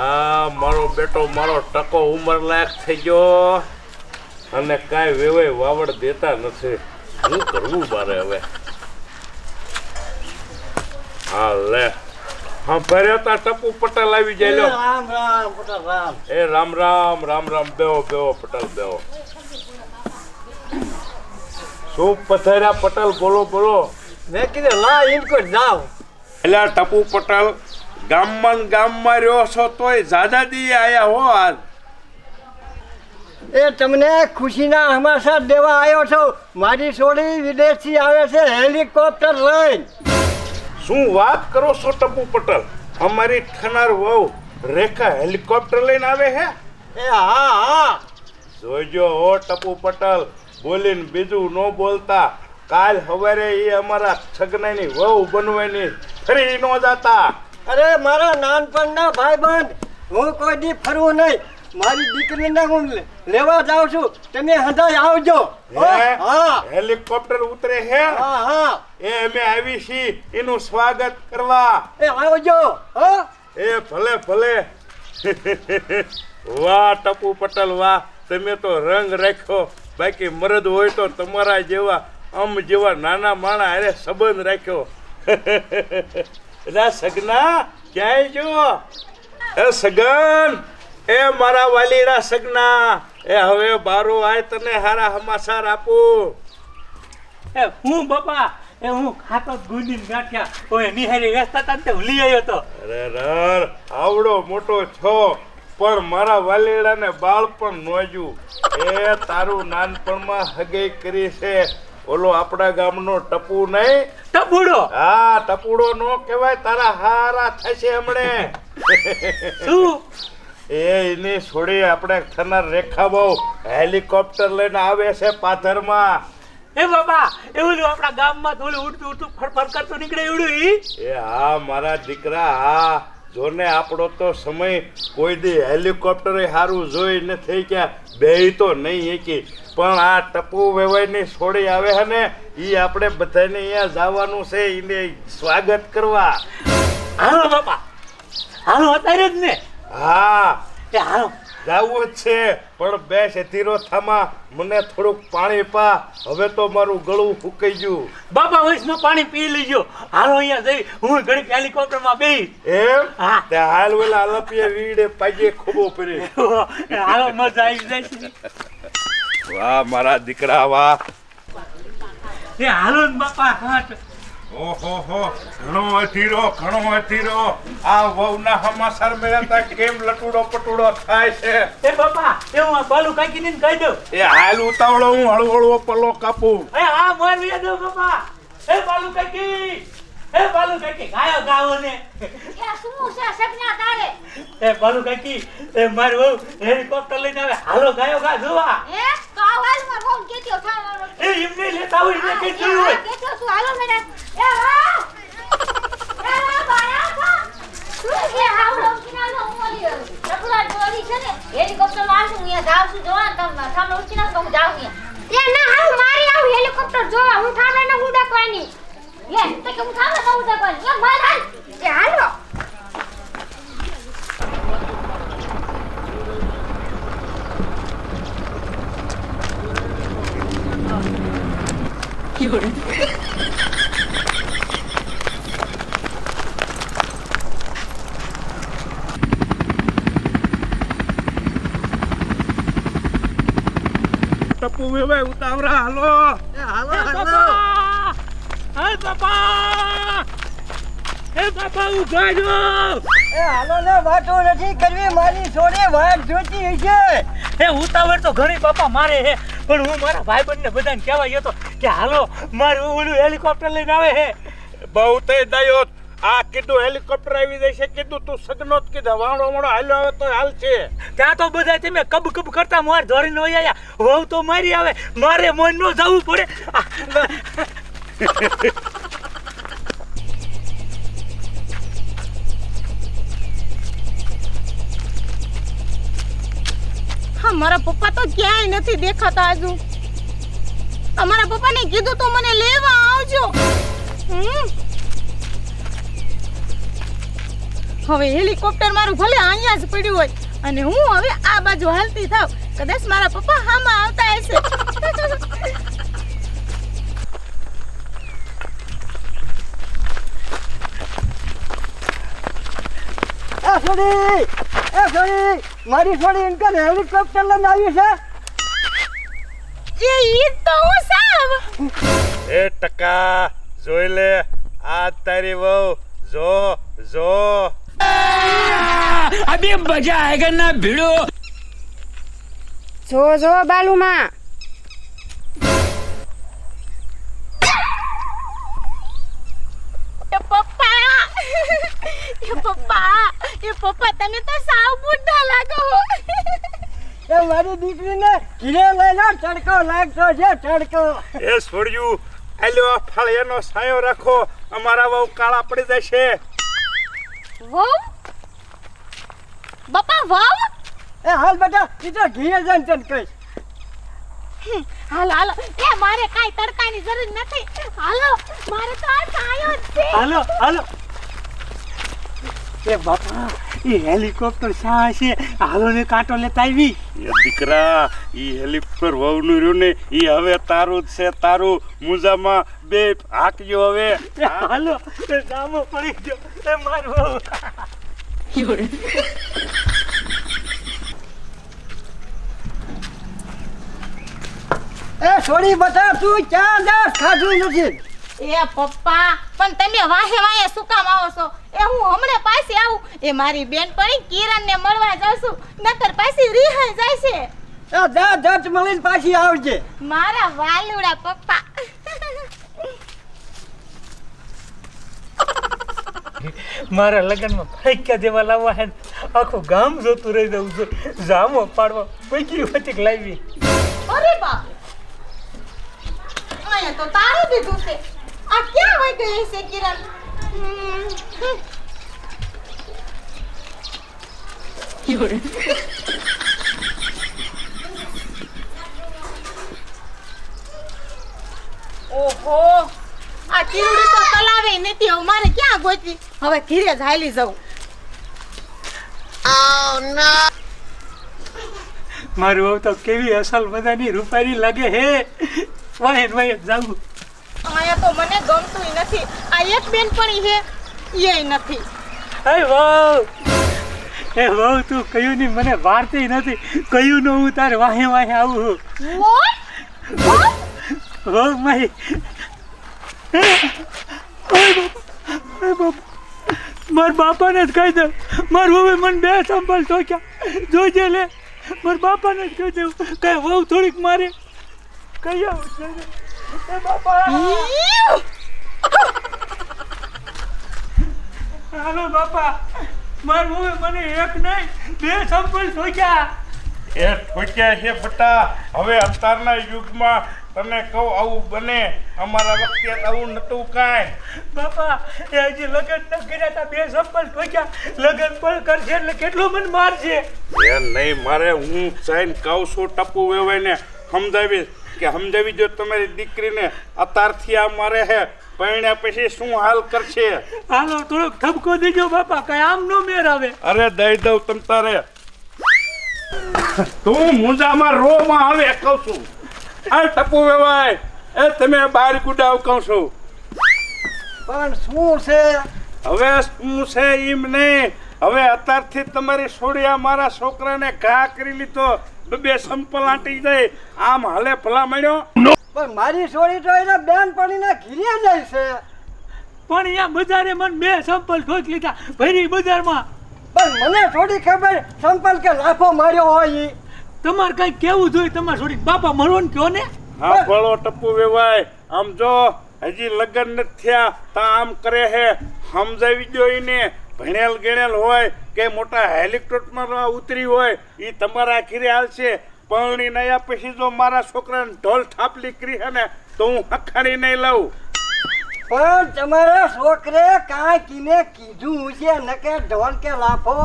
આ મારો બેટો મારો ટકો ઉંમર લાયક થઈ ગયો અને કાંઈ વેવાય વાવડ દેતા નથી. શું કરવું મારે હવે? હા લે હા ભર્યો તા ટપુ પટેલ આવી જાય. લો રામ રામ પટેલ રામ. એ રામ રામ રામ રામ. બેહો બેહો પટેલ બેહો. શું પથાર્યા પટેલ? બોલો બોલો. મેં કીધું લા ઇનકો જાવ. એટલે ટપુ પટેલ ગામમાં રહ્યો છો તોય જાદાદી આયા હો આજ. એ તમને ખુશીના સમાચાર દેવા આવ્યો છો. મારી છોડી વિદેશથી આવે છે હેલિકોપ્ટર લઈને. શું વાત કરો છો ટપુ પટેલ? અમારી થનાર વહુ રેખા હેલિકોપ્ટર લઈને આવે હે? એ હા હા જોજો હો ટપુ પટેલ, બોલીને બીજું ન બોલતા. કાલ સવારે એ અમારા છગનાની વહુ બનવાની ફરી ન જાતા. અરે મારા નાનપણના ભાઈબંધ, હું કોઈ દી ફરવું નહીં. મારી દીકરીને હું લેવા જાઉં છું. તમે હંધાઈ આવજો. હે? હા હેલિકોપ્ટર ઉતરે હે? હા હા એ અમે આવી છીએ એનું સ્વાગત કરવા. એ આવજો. હા એ ભલે ભલે. વાહ ટપુ પટેલ વાહ, તમે તો રંગ રાખ્યો. બાકી મરદ હોય તો તમારા જેવા જેવા નાના માણા હારે સંબંધ રાખ્યો. સગના ક્યાંય જો? એ સગન, એ મારા વાલીડા સગના, એ હવે બારો આય તને હારા સમાચાર આપું. એ હું બાપા, એ હું ખાતો ગુંદીન ગાંઠ્યા ઓય નિહારી વેચતા તા ને તે લઈ આવ્યો તો. અરે રર, આવડો મોટો છો પણ મારા વાલીડાને બાળપણ નોજ્યું. એ તારું નાનપણમાં હગઈ કરી છે. ઓલો આપણા ગામનો ટપુ નહીં? ટપુડો. હા ટપુડો નો કહેવાય, તારા હારા થશે હમણે. શું? એની છોડી આપણે થનાર રેખા બહુ હેલિકોપ્ટર લઈને આવે છે પાથરમાં. એ બાપા, એ ઓલું આપણા ગામમાં તો ઓલું ઉડતું ઉડતું ફરફર કરતું નીકળે એવડું ઈ? એ હા મારા દીકરા હા. જોને આપણો તો સમય કોઈ દી હેલિકોપ્ટર સારું જોઈ નથી કે બે તો નહીં એકી, પણ આ ટપુ વેવાઈની છોડી આવે છે ને એ આપણે બધાને અહીંયા જવાનું છે એને સ્વાગત કરવા. હાલો બાપા, હાલો અત્યારે જ ને. હા એ હાલો જાવું જ છે, પણ બે ધીરો થામા, મને થોડુંક પાણી પા. હવે તો મારું ગળું ફૂકાઈ ગયું. બાપા વૈષ્ણવ પાણી પી લેજો. હાલો અહીંયા જઈ હું ઘડીક હેલિકોપ્ટરમાં બેહી. એમ? હા. તે હાલ વેલા અલપિયા વીડે પાજે ખોબો પડી. હાલો મજા આવી જાય. વાહ મારા દીકરા વાહ. એ હાલો ને બાપા હાથ. ઓહો હો, ઘણો અધીરો. આ વહુના સમાચાર મેળવતા કેમ લટુડો પટુડો થાય છે? એ બાપા, એ હું આ બાલુ કાકીને કહી દઉં. એ હાલ ઉતાવળો, હું હળવળવો પલ્લો કાપું. એ હા મારવી દો બાપા. એ બાલુ કાકી, ગાયો ગાવો ને. એ શું છે સપના તારે? એ બાલુ કાકી, એ મારી વહુ હેલિકોપ્ટર લઈને આવે. હાલો ગાયો ગા જોવા. હે તો આવાજ માં ફોન કેત્યો થાવાનો. એ એમને લેતા હોય ને કે શું હોય? કેત્યો તું હાલો મેડમ. એ વાહ બાયા કો શું કે હાલો કિનાલો મોલી ચકલા જોડી છે ને હેલિકોપ્ટર માં આશું અહીંયા જાવ છું જોવા તમે સામે ઉચીના તો હું જાવ અહીંયા. એ ના હાલ મારી આવ હેલિકોપ્ટર જોવા હું થામે ન ઉડકવાની. લે તો કે હું થામે ન ઉડકવાની. એ માર હાલ. એ હાલો. ટપુ વેવાઈ ઉતાવળા હાલો. એ હાલો એ હાલો. બાપા, એ બાપા ઉભા જો. એ હાલો ને વાતો નથી કરવી. મારી છોડી વાત જોતી હશે. એ ઉતાવળ તો ઘણી બાપા મારે હે, પણ હું મારા ભાઈબંધને બધાને કહેવા ગયો તો કે હાલો મારું ઓલું હેલિકોપ્ટર લઈને આવે હે. બહુ તે દયો. આ કીધું હેલિકોપ્ટર આવી જાય છે, કીધું તું સગનો જ કીધા. વાણો હાલ્યો આવે તો હાલ છે. ત્યાં તો બધા તમે કબ કરતા માર ધોરીને હોય આયા. વહુ તો મારી આવે, મારે મોન નો જવું પડે. હા મારા પપ્પા તો ક્યાંય નથી દેખાતા આજુ. તમારા પપ્પાને કીધું તો મને લેવા આવજો. હવે હેલિકોપ્ટર મારું ભલે અહીંયા જ પડ્યું હોય અને હું હવે આ બાજુ હાલતી થાવ, કદાચ મારા પપ્પા હામાં આવતા હશે. છોડી મારી છોડી ઇનકર હેલિકોપ્ટર લઈને આવી છે. એ ઈ તો હું સાવ. એ ટકા જોઈ લે આ તારી વહુ જો જો અભી મજા આયેગા ના ભીડો. જો જો બાલુમાં એ પપ્પા તમે તો સાવ બુઢા લાગો. એ મારી દીકરીને ઘીરે લઈને તડકો લાગતો છે તડકો. એ છોડ્યું આલ્યો ફળિયાનો સાયો રાખો અમારા વહુ કાળા પડી જશે. વહુ બાપા વહુ. એ હાલ બેટા ઈ તો ઘીરે જઈને તડકઈશ. હાલો હાલો એ મારે કાઈ તડકાની જરૂર નથી. હાલો મારે તો આ સાયો જ છે. હાલો હાલો. એ બાપા એ હેલિકોપ્ટર શા છે? હાલો ને કાંટો લેતા આવી. એ દીકરા ઈ હેલિકોપ્ટર વહુનું રહ્યું ને ઈ હવે તારું જ છે તારું. મુજામાં બે હાકજો હવે. હાલો એ જામો પડી ગયો એ મારું. એ છોડી બતા તું ક્યાં જાસ ખાધું નથી. એ પપ્પા પણ તમે વાહે વાહે શું કામ આવો છો? એ હું હમણે પાછી આવું. એ મારી બેનપણી કિરણને મળવા જાઉં છું, નકર પાછી રિહાઈ જાય છે. એ જા જટ મળીને પાછી આવજે. મારા વાલુડા પપ્પા. મારા લગ્નમાં ફાંક્યા દેવા લાવવા હે આખું ગામ જોતું રહી જવું છે. જામો પાડવા પૈકી વચક લાવી. અરે બાપ આયા તો તારું દીધું છે. આ ક્યાં વઈ ગઈ છે કિરણ? ઓહો આ કીડી તો તલાવે નથી. હવે મારે ક્યાં ગોતવી? હવે ઘીરે જ હાલી જવું. મારું વહુ તો કેવી અસલ બધાની રૂપારી લાગે હે. વાહે વાહે જાવું. આયા તો મને ગમતું નથી. આ એક બેનપણી છે એ નથી. એ વહુ તું કયું ની મને વારતી નથી. કયું નો હું તારે વાહે વાહે આવું. વહુ મારી મારા બાપાને જ કહી દઉં. મારું હવે મને બે સંભાળ શોખ્યા જોજે લે. મારા બાપાને જ કહી દઉં કઈ વહુ થોડીક મારે કહી આવું. હાલો બાપા મારું હવે મને એક નહીં બે સંભાળ શોખ્યા. એ ઠોક્યા છે બટા. હવે અત્યારના યુગમાં તને કહું આવું બને. અમારા વખતે આવું નતું કાંઈ. બાપા એ હજી લગ્ન ન કર્યા તા બે સંભાળ શોખ્યા. લગ્ન પણ કરશે એટલે કેટલો મને મારશે. એ નહીં મારે હું જઈને કહું છું ટપુ વેવાઈને સમજાવીશ કે સમજાવી દો તમારી દીકરીને. અત્યારથી આ મારે હે પરણ્યા પછી શું હાલ કરશે. હાલો થોડોક ઠપકો દેજો બાપા કઈ આમ નો મેર આવે. અરે દઈ દઉં તમ તારે. તું મુંજામાં રોમાં આવે કહું છું. આ ટપુ વેવાય એ તમે બહાર ગુડાવ કહું છું. પણ શું છે? હવે શું છે એમ નહીં. હવે અત્યારથી તમારી છોડિયા મારા છોકરાને ઘા કરી લીધો. બે સંપલ આંટી જાય આમ હાલે ભલા મળ્યો. પણ મારી છોડી તો એના બેનપણીને ઘીરે જાય છે. પણ અહીંયા બજારે મને બે સંપલ ઠોક લીધા ભરી બજારમાં. પણ મને થોડી ખબર સંપલ કે લાફો માર્યો હોય ઈ. તમારે કઈ કેવું જોઈએ તમારે છોડી બાપા મરવાનું કયો ને. હા ભલો ટપુ વેવાય આમ જો હજી લગ્ન નથી થયા તા આમ કરે હે. સમજાવી દો એને. ભણેલ ગણેલ હોય કે મોટા હેલિકોપ્ટરમાં ઉતરી હોય એ તમારા ઘીરે હાલશે. પરણી નયા પછી જો મારા છોકરાને ઢોલ થાપલી કરી હે ને તો હું હખાડી નહીં લઉં. પણ તમારા છોકરે કાંઈ કીને કીધું છે નકે ઢોલ કે લાફો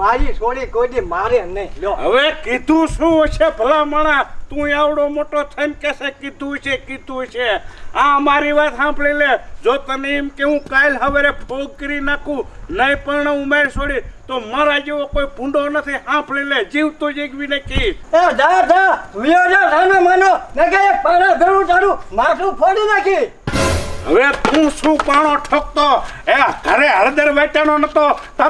મારી છોડી કોઈ દી મારે નહીં લ્યો. હવે કીધું શું છે ભલામણા? તું આવડો મોટો થઈને કહેશે કીધું છે. આ મારી વાત સાંભળી લે. જો તને એમ કે હું કાલ હવારે ફોગ કરી નાખું નહીં પણ ઉમેર છોડી તો મારા જેવો કોઈ ભૂંડો નથી. સાંભળી લે, જીવતો જીગવીને કહીશ. એ જા વિયો જા સાનો માનો નકે એક પાડા ભેળું તારું માથું ફોડી નાખી. હવે તું શું પાણો ઠોકતો? એ ઘરે હળદર વેચાનો નતો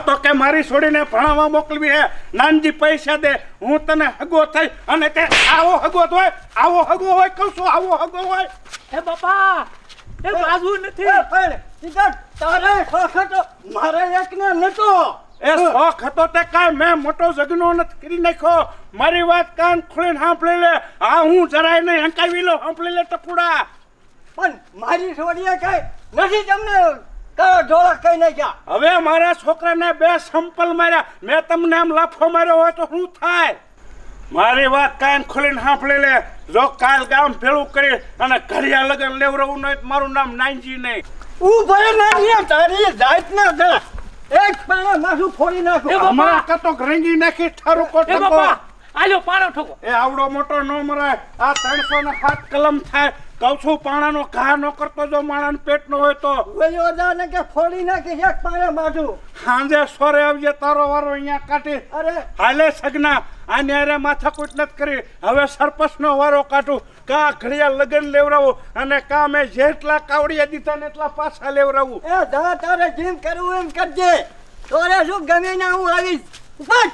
તો કે મારી છોડીને ભણાવવા મોકલવી હે. નાનજી પૈસા દે, હું તને હગો થઈ અને તે આવો હગો હોય કહું છું, આવો હગો હોય. એ બાપા એ બાજુ નથી. એ પણ સીધા તારે શોખ હતો મારે એકને નતો. એ શોખ હતો તે કાંઈ મેં મોટો જગનો નથી કરી નાખ્યો. મારી વાત કાન ખોલીને સાંભળી લે. હા હું જરાય નહીં હંકાવી લો. સાંભળી લે ટપુડા. પણ મારી છોડીએ કઈ નથી તમને ઢોળા કઈ નાખ્યા. હવે મારા છોકરાને 2 સંપલ માર્યા. મેં તમને આમ લાફો માર્યો હોય તો શું થાય? મારી વાત કાન ખોલીને સાંભળી લે. જો કાલ ગામ ભેળું કરી અને ઘડિયા લગન લેવરાવું નહીં તો મારું નામ નાનજી નહીં. ભરે ના તારી જાત ના જા એક પાણા માથું ફોડી નાખું. એ બાપા! હમણાં કતો રંગી નાખી ઠારું એ કોટ બાપા આલ્યો પાણો ઠોકો. એ આવડો મોટો ન મરાય. આ 307 કલમ થાય. કહું છું પાણાનો ઘા ન કરતો જો માણાનો પેટ નો હોય તો. વયો જા ને કે ફોડી નાખી એક પાણા માથું. સાંજે સોરે આવજે, તારો વારો અહીંયા કાઢી. અરે હાલે સગના આને અરે માથાકૂટ નથી કરી. હવે સરપંચનો વારો કાઢું. કા ઘડિયા લગન લેવડાવું અને કા મેં જેટલા કાવડિયા દીધા ને એટલા પાછા લેવડાવું. એ જા તારે જેમ કરવું એમ કરજે. તોરે શું ગમે ના હું આવીશ. ઉપાડ.